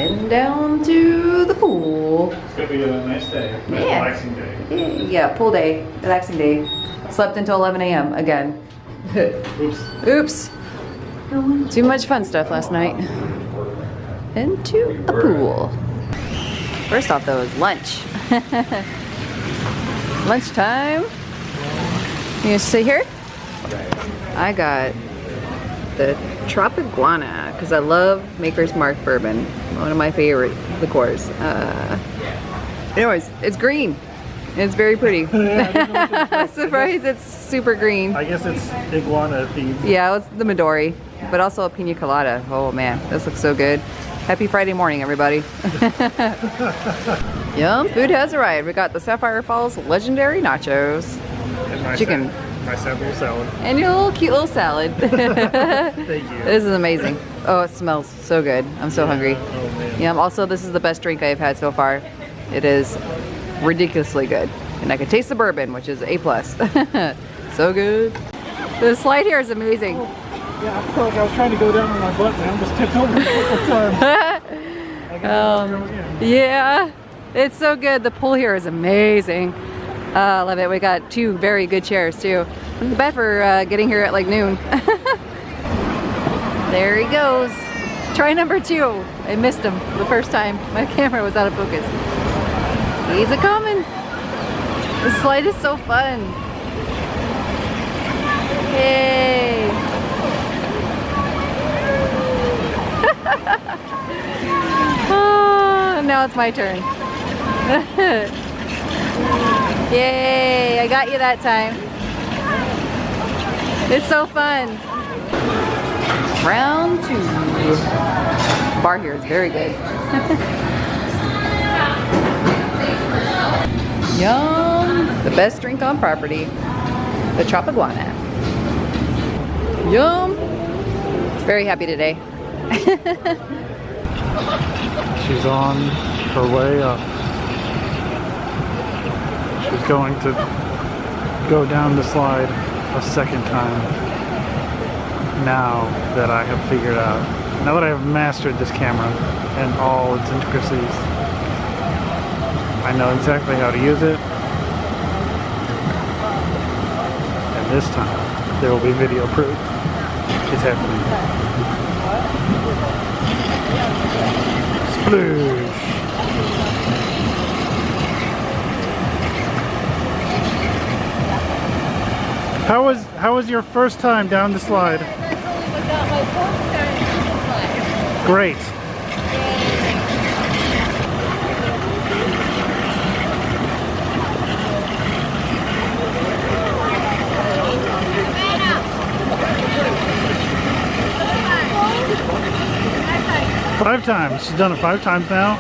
Heading down to the pool. It's gonna be a nice day. Nice relaxing day. Yeah, pool day, relaxing day. Slept until 11 a.m. again. Oops. Oops. Too much fun stuff last night. Into the pool. First off though is lunch. Lunchtime. You gonna sit here? I got the Tropiguana because I love Maker's Mark bourbon. One of my favorite liqueurs. Anyways, it's green. It's very pretty. Surprise, it's super green. I guess it's iguana themed. Yeah, it's the Midori, but also a pina colada. Oh man, this looks so good. Happy Friday morning, everybody. Yum, food has arrived. We got the Sapphire Falls legendary nachos. And my Chicken. My sample salad. And your little cute little salad. Thank you. This is amazing. Oh, it smells so good. I'm so hungry. Oh man. Yum, also this is the best drink I've had so far. It is ridiculously good. And I can taste the bourbon, which is A+. So good. The slide here is amazing. Yeah, I felt like I was trying to go down on my butt and I almost tipped over a couple times. Yeah, it's so good. The pool here is amazing. I love it. We got two very good chairs too. Not bad for getting here at like noon. There he goes. Try number 2. I missed him the first time. My camera was out of focus. He's a coming. The slide is so fun. Yay. Oh, now it's my turn. Yay, I got you that time. It's so fun. Round 2. The bar here is very good. Yum. The best drink on property. The Tropiguana. Yum. Very happy today. She's on her way up. She's going to go down the slide a second time. Now that I have figured out, now that I have mastered this camera and all its intricacies, I know exactly how to use it. And this time, there will be video proof. It's happening. Sploosh! How was your first time down the slide? Great. Five times. She's done it 5 times now.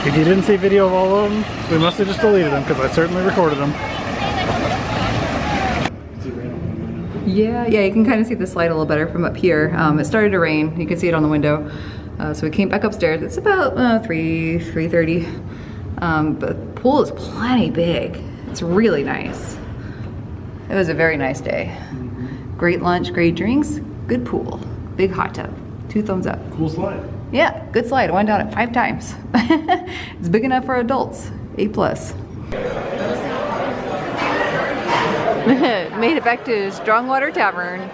If you didn't see video of all of them, we must have just deleted them because I certainly recorded them. Yeah, you can kind of see the slide a little better from up here. It started to rain. You can see it on the window. So we came back upstairs. It's about 3:30. But the pool is plenty big. It's really nice. It was a very nice day. Great lunch, great drinks, good pool, big hot tub. 2 thumbs up. Cool slide. Yeah, good slide. I went down it 5 times. It's big enough for adults. A+. Made it back to Strongwater Tavern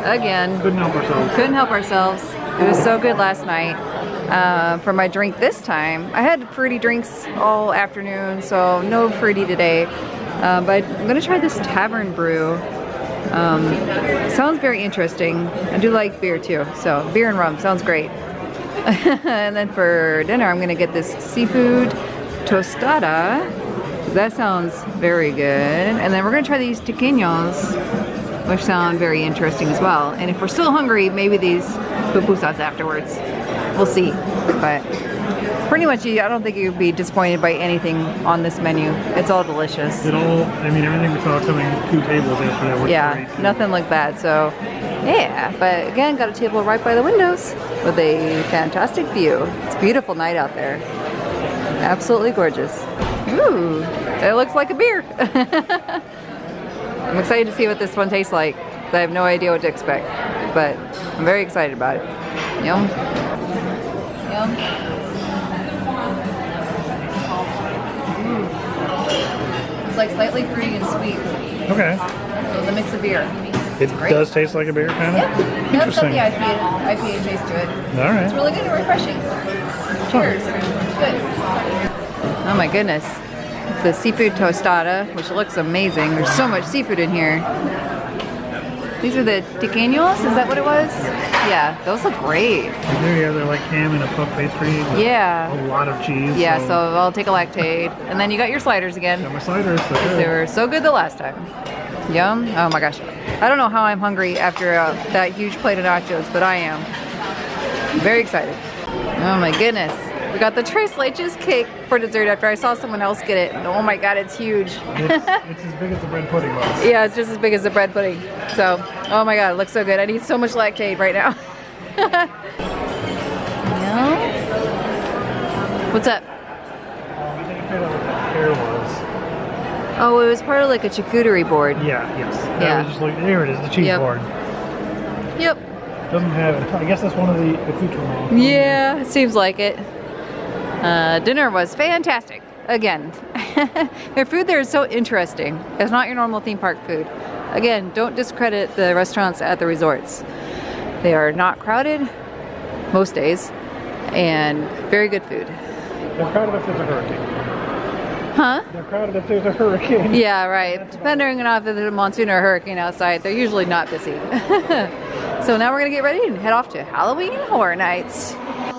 again. Couldn't help ourselves. Couldn't help ourselves. It was so good last night. For my drink this time, I had fruity drinks all afternoon, so no fruity today. But I'm gonna try this Tavern brew. Sounds very interesting. I do like beer too, so beer and rum sounds great. And then for dinner, I'm gonna get this seafood tostada. That sounds very good. And then we're gonna try these tequeños, which sound very interesting as well. And if we're still hungry, maybe these pupusas afterwards. We'll see. But pretty much, I don't think you'd be disappointed by anything on this menu. It's all delicious. Everything we saw coming 2 tables after that was great. Nothing like bad. So, yeah. But again, got a table right by the windows with a fantastic view. It's a beautiful night out there. Absolutely gorgeous. Ooh, it looks like a beer. I'm excited to see what this one tastes like. I have no idea what to expect, but I'm very excited about it. Yum. Yum. It's like slightly fruity and sweet. Okay. So the mix of beer. It does taste like a beer, kind of? Yep. It does have Interesting. the IPA taste to it. All right. It's really good and refreshing. Cheers. Good. Oh my goodness. The seafood tostada, which looks amazing. There's so much seafood in here. These are the tequeños, is that what it was? Yeah, those look great. Yeah, they're like ham and a puff pastry. Yeah. A lot of cheese. Yeah, so I'll take a lactate. And then you got your sliders again. Got my sliders. They were so good the last time. Yum. Oh my gosh. I don't know how I'm hungry after that huge plate of nachos, but I am. Very excited. Oh my goodness. We got the tres leches cake for dessert after I saw someone else get it. And oh my god, it's huge. It's as big as the bread pudding was. Yeah, it's just as big as the bread pudding. So, oh my god, it looks so good. I need so much lactate right now. Yeah. What's up? I didn't figure out what that hair was. Oh, it was part of like a charcuterie board. Yeah, yes. Yeah. I was just looking, there it is, the cheese board. Yep. Doesn't have it. I guess that's one of the accoutrements. Yeah, seems like it. Dinner was fantastic. Again, their food there is so interesting. It's not your normal theme park food. Again, don't discredit the restaurants at the resorts. They are not crowded most days and very good food. They're crowded if there's a hurricane. Huh? They're crowded if there's a hurricane. Yeah, right. Depending on if there's a monsoon or a hurricane outside, they're usually not busy. So now we're gonna get ready and head off to Halloween Horror Nights.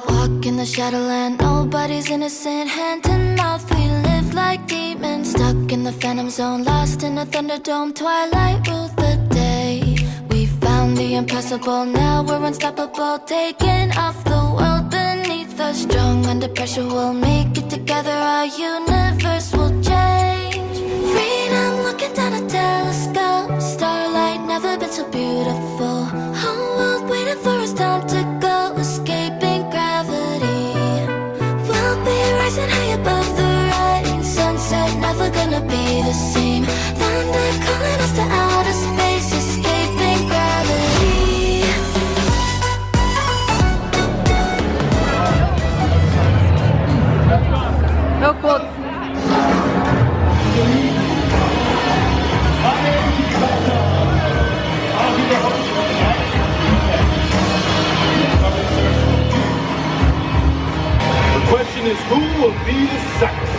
Walk in the shadowland, nobody's innocent. Hand in mouth, we live like demons. Stuck in the phantom zone, lost in a thunderdome. Twilight ruled the day. We found the impossible, now we're unstoppable. Taking off the world beneath us. Strong under pressure, we'll make it together. Our universe will change. Freedom looking down a telescope. Starlight never been so beautiful. Whole world waiting for us, time to go. Escaping gravity. We'll be rising high above the rain. Sunset never gonna be the same. Thunder calling us to outer space. Escaping gravity. Oh, cool. The question is, who will be the second?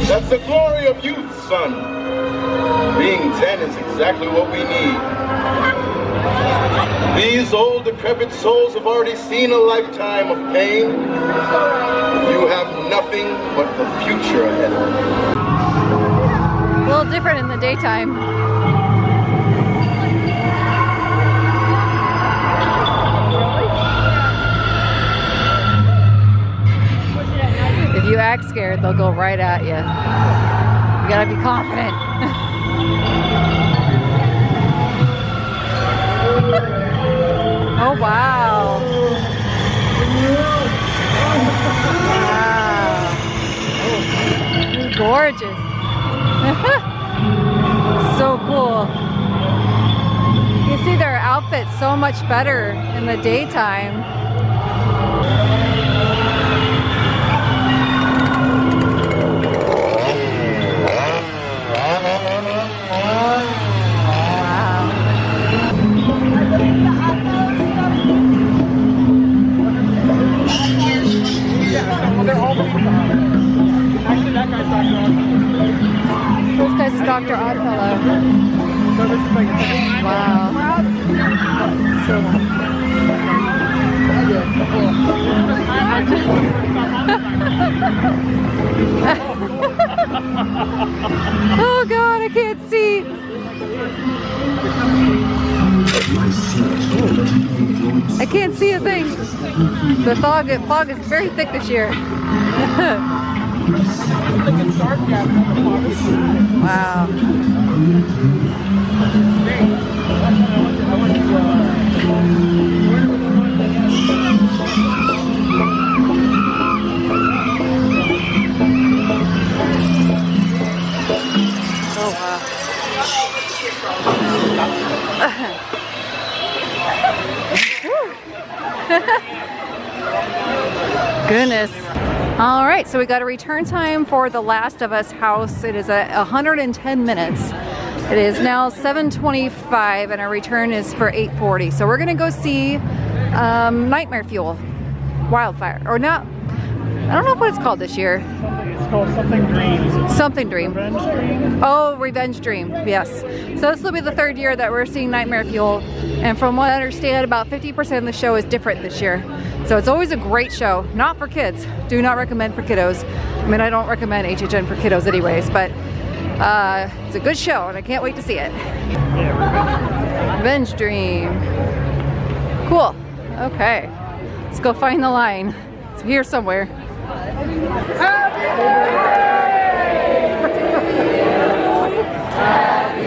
That's the glory of youth, son. Being 10 is exactly what we need. These old, decrepit souls have already seen a lifetime of pain. You have nothing but the future ahead of you. A little different in the daytime. If you act scared, they'll go right at you. You gotta be confident. Oh, wow. Wow. Gorgeous. So cool. You see their outfits so much better in the daytime. This guy's Dr. Oddfellow. Wow. So oh God, I can't see. I can't see a thing. The fog is very thick this year. Wow. Oh wow. Goodness. All right, so we got a return time for The Last of Us house. It is at 110 minutes. It is now 7:25 and our return is for 8:40. So we're gonna go see Nightmare Fuel, Wildfire, or not. I don't know what it's called this year. It's called Something Dream. Something Dream. Revenge Dream? Oh, Revenge Dream, yes. So this will be the third year that we're seeing Nightmare Fuel. And from what I understand, about 50% of the show is different this year. So it's always a great show. Not for kids. Do not recommend for kiddos. I mean, I don't recommend HHN for kiddos anyways, but it's a good show and I can't wait to see it. Yeah, Revenge Dream. Cool. Okay. Let's go find the line. It's here somewhere. Happy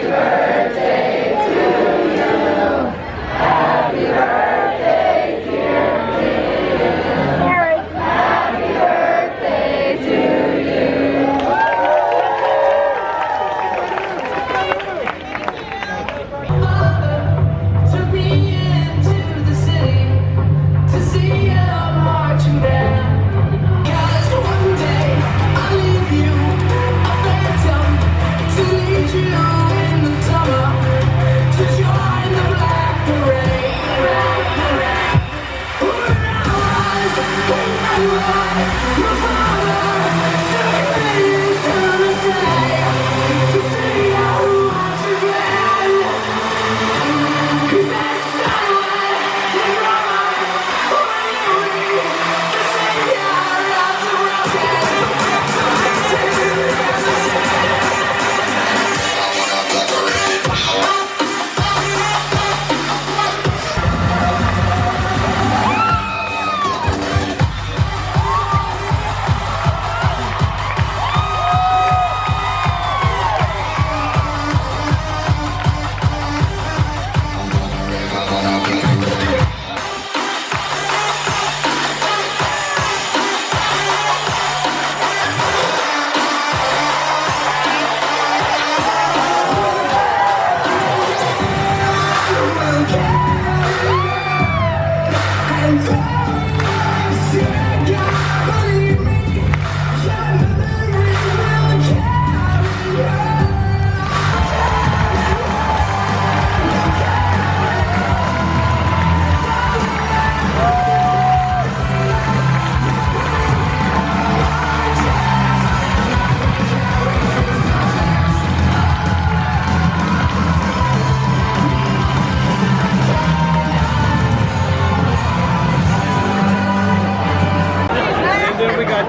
birthday to you. Happy birthday, dear me. Happy birthday to you. To be into the city, to see you marching band. 'Cause one day I'll leave you a phantom to lead you in the summer, to join the black parade. When I rise, when I ride, your father took me to the city, to see you march again.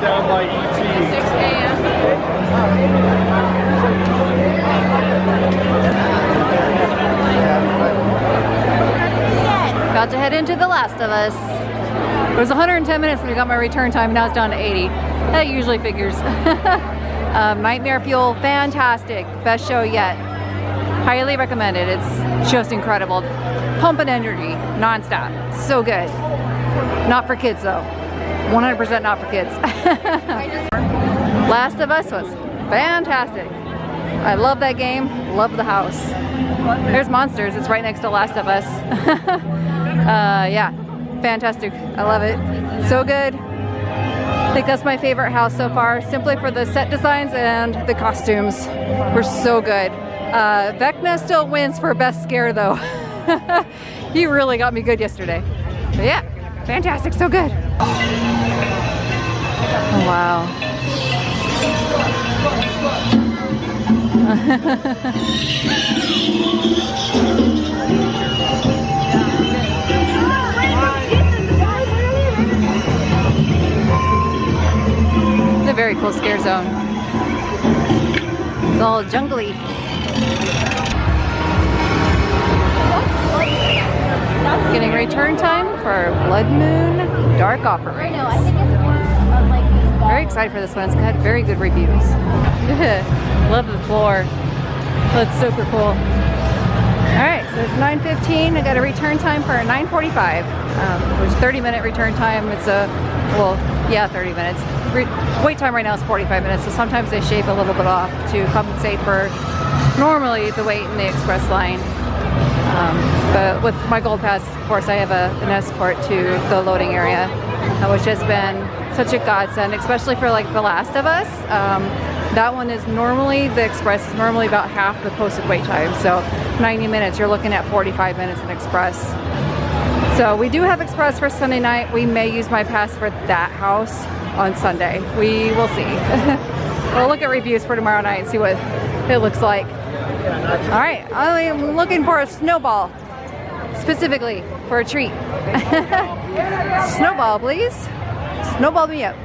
Down by ET. 6 a.m. About to head into The Last of Us. It was 110 minutes when we got my return time, now it's down to 80. That usually figures. Nightmare Fuel, fantastic. Best show yet. Highly recommended. It's just incredible. Pumping energy, non-stop. So good. Not for kids though. 100% not for kids. Last of Us was fantastic. I love that game, love the house. There's Monsters, it's right next to Last of Us. Yeah, fantastic, I love it. So good. I think that's my favorite house so far, simply for the set designs and the costumes. Were so good. Vecna still wins for best scare though. He really got me good yesterday. But yeah, fantastic, so good. Oh, wow. It's a very cool scare zone. It's all jungly. Getting return time for Blood Moon Dark Offerings. Very excited for this one. It's got very good reviews. Love the floor. That's super cool. Alright, so it's 9:15. I got a return time for 9:45. Which 30-minute return time. It's a, well, yeah, 30 minutes. Wait time right now is 45 minutes, so sometimes they shave a little bit off to compensate for normally the wait in the express line. But with my Gold Pass, of course, I have an escort to the loading area. which has been such a godsend, especially for like The Last of Us. That one is normally, the Express is normally about half the posted wait time. So 90 minutes, you're looking at 45 minutes in Express. So we do have Express for Sunday night. We may use my pass for that house on Sunday. We will see. We'll look at reviews for tomorrow night and see what it looks like. All right, I am looking for a snowball, specifically for a treat. Snowball, please. Snowball me up.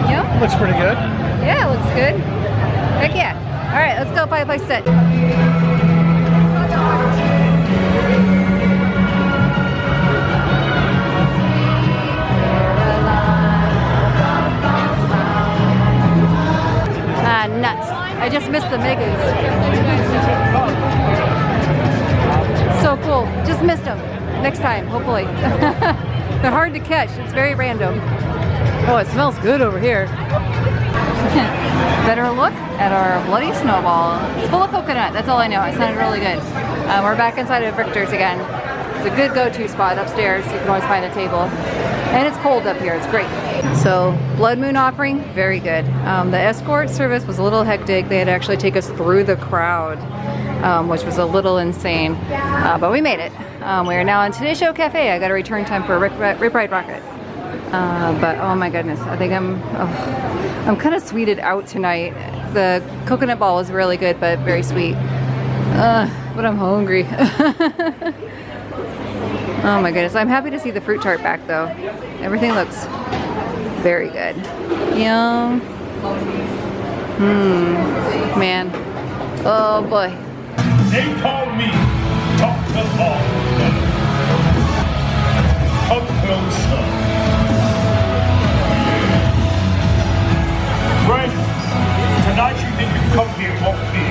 Yeah? Looks pretty good. Yeah, it looks good. Heck yeah. All right, let's go find a place to sit. Ah, nuts. I just missed the Megans. So cool. Just missed them. Next time, hopefully. They're hard to catch. It's very random. Oh, it smells good over here. Better look at our bloody snowball. It's full of coconut. That's all I know. It sounded really good. We're back inside of Victor's again. It's a good go-to spot upstairs. You can always find a table. And it's cold up here. It's great. So, Blood Moon offering, very good. The escort service was a little hectic. They had to actually take us through the crowd, which was a little insane. But we made it. We are now in Today Show Cafe. I got a return time for Rip Ride Rocket. But oh my goodness, I think I'm kind of sweeted out tonight. The coconut ball was really good, but very sweet. But I'm hungry. Oh my goodness, I'm happy to see the fruit tart back though. Everything looks very good. Yum. Man. Oh boy. They call me Dr. Long. Come closer. Friend, tonight you think you come here for me,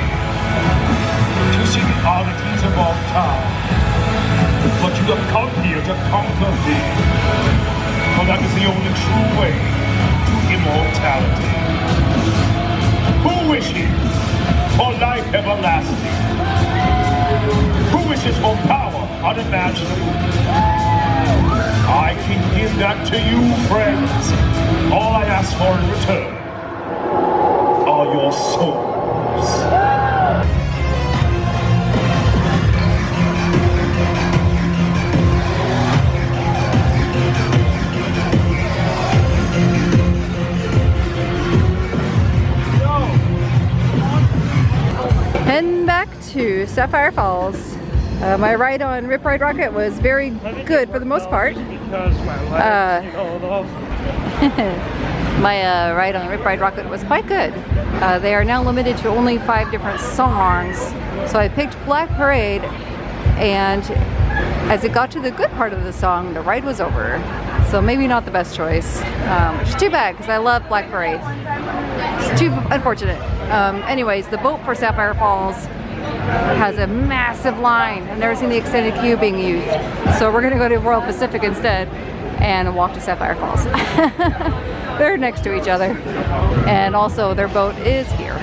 to see the oddities of all time. But you have come here to conquer me. For that is the only true way to immortality. Who wishes for life everlasting? Who wishes for power unimaginable? I can give that to you, friends. All I ask for in return are your souls. Heading back to Sapphire Falls. My ride on Rip Ride Rocket was very good for the most part. My ride on Rip Ride Rocket was quite good. They are now limited to only 5 different songs. So I picked Black Parade, and as it got to the good part of the song, the ride was over. So maybe not the best choice. Which is too bad because I love Black Parade. It's too unfortunate. Anyways, the boat for Sapphire Falls has a massive line. I've never seen the extended queue being used. So we're gonna go to Royal Pacific instead and walk to Sapphire Falls. They're next to each other. And also their boat is here.